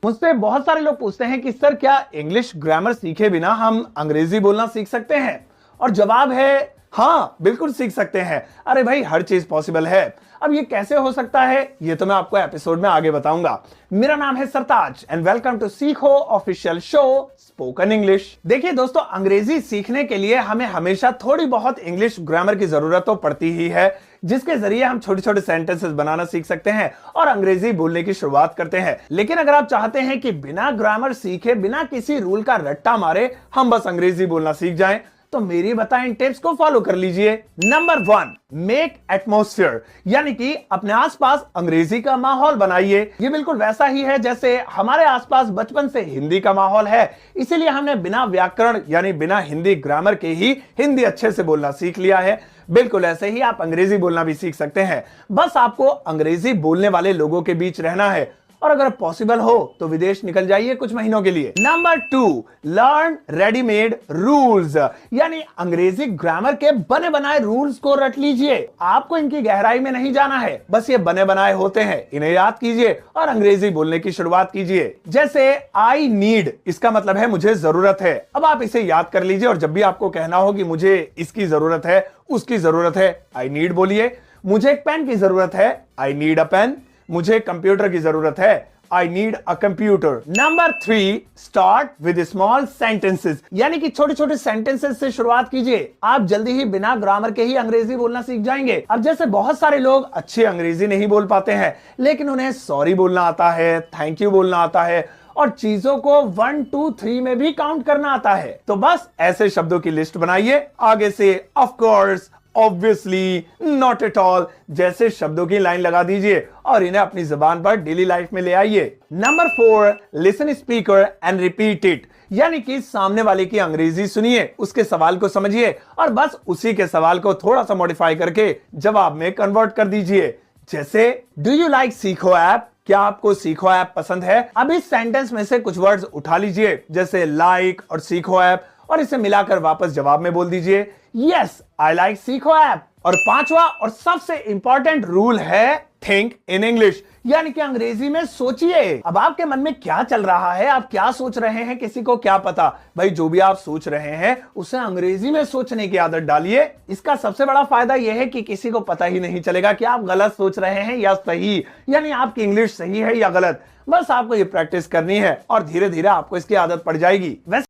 मुझसे बहुत सारे लोग पूछते हैं कि सर क्या इंग्लिश ग्रामर सीखे बिना हम अंग्रेजी बोलना सीख सकते हैं? और जवाब है हाँ, बिल्कुल सीख सकते हैं। अरे भाई, हर चीज पॉसिबल है। अब ये कैसे हो सकता है, ये तो मैं आपको एपिसोड में आगे बताऊंगा। मेरा नाम है सरताज एंड वेलकम टू सीखो ऑफिशियल शो स्पोकन इंग्लिश। देखिए दोस्तों, अंग्रेजी सीखने के लिए हमें हमेशा थोड़ी बहुत इंग्लिश ग्रामर की जरूरत तो पड़ती ही है, जिसके जरिए हम छोटे छोटे सेंटेंसेस बनाना सीख सकते हैं और अंग्रेजी बोलने की शुरुआत करते हैं। लेकिन अगर आप चाहते हैं कि बिना ग्रामर सीखे, बिना किसी रूल का रट्टा मारे हम बस अंग्रेजी बोलना सीख जाएं, तो मेरी बताएं इन टिप्स को फॉलो कर लीजिए। नंबर 1, मेक एटमॉस्फेयर, यानी कि अपने आसपास अंग्रेजी का माहौल बनाइए। ये बिल्कुल वैसा ही है जैसे हमारे आसपास बचपन से हिंदी का माहौल है, इसीलिए हमने बिना व्याकरण यानी बिना हिंदी ग्रामर के ही हिंदी अच्छे से बोलना सीख लिया है। बिल्कुल ऐसे ही आप अंग्रेजी बोलना भी सीख सकते हैं। बस आपको अंग्रेजी बोलने वाले लोगों के बीच रहना है और अगर पॉसिबल हो तो विदेश निकल जाइए कुछ महीनों के लिए। नंबर 2, लर्न रेडीमेड रूल्स, यानी अंग्रेजी ग्रामर के बने बनाए रूल्स को रट लीजिए। आपको इनकी गहराई में नहीं जाना है, बस ये बने बनाए होते हैं, इन्हें याद कीजिए और अंग्रेजी बोलने की शुरुआत कीजिए। जैसे आई नीड, इसका मतलब है मुझे जरूरत है। अब आप इसे याद कर लीजिए और जब भी आपको कहना हो कि मुझे इसकी जरूरत है, उसकी जरूरत है, आई नीड बोलिए। मुझे एक पेन की जरूरत है, आई नीड अ पेन। मुझे कंप्यूटर की जरूरत है, I need a computer. Number 3, start with small sentences, यानी कि छोटे छोटे सेंटेंसेस से शुरुआत कीजिए। आप जल्दी ही बिना ग्रामर के ही अंग्रेजी बोलना सीख जाएंगे। अब जैसे बहुत सारे लोग अच्छी अंग्रेजी नहीं बोल पाते हैं, लेकिन उन्हें सॉरी बोलना आता है, थैंक यू बोलना आता है और चीजों को 1 2 3 में भी काउंट करना आता है। तो बस ऐसे शब्दों की लिस्ट बनाइए, आगे से of course, obviously, not at all जैसे शब्दों की लाइन लगा दीजिए और इन्हें अपनी जुबान पर डेली लाइफ में ले आइए। Number 4, listen speaker and repeat it, यानी कि सामने वाले की अंग्रेजी सुनिए, उसके सवाल को समझिए और बस उसी के सवाल को थोड़ा सा मॉडिफाई करके जवाब में कन्वर्ट कर दीजिए। जैसे, डू यू लाइक सीखो ऐप, क्या आपको सीखो ऐप पसंद है? अब इस सेंटेंस में से कुछ वर्ड्स उठा लीजिए, जैसे लाइक और सीखो ऐप, और इसे मिलाकर वापस जवाब में बोल दीजिए, यस आई लाइक सीखो ऐप। और 5वां और सबसे इंपॉर्टेंट रूल है थिंक इन इंग्लिश, यानी कि अंग्रेजी में सोचिए। अब आपके मन में क्या चल रहा है, आप क्या सोच रहे हैं, किसी को क्या पता। भाई, जो भी आप सोच रहे हैं उसे अंग्रेजी में सोचने की आदत डालिए। इसका सबसे बड़ा फायदा यह है कि किसी को पता ही नहीं चलेगा कि आप गलत सोच रहे हैं या सही, यानी आपकी इंग्लिश सही है या गलत। बस आपको ये प्रैक्टिस करनी है और धीरे धीरे आपको इसकी आदत पड़ जाएगी। वैसे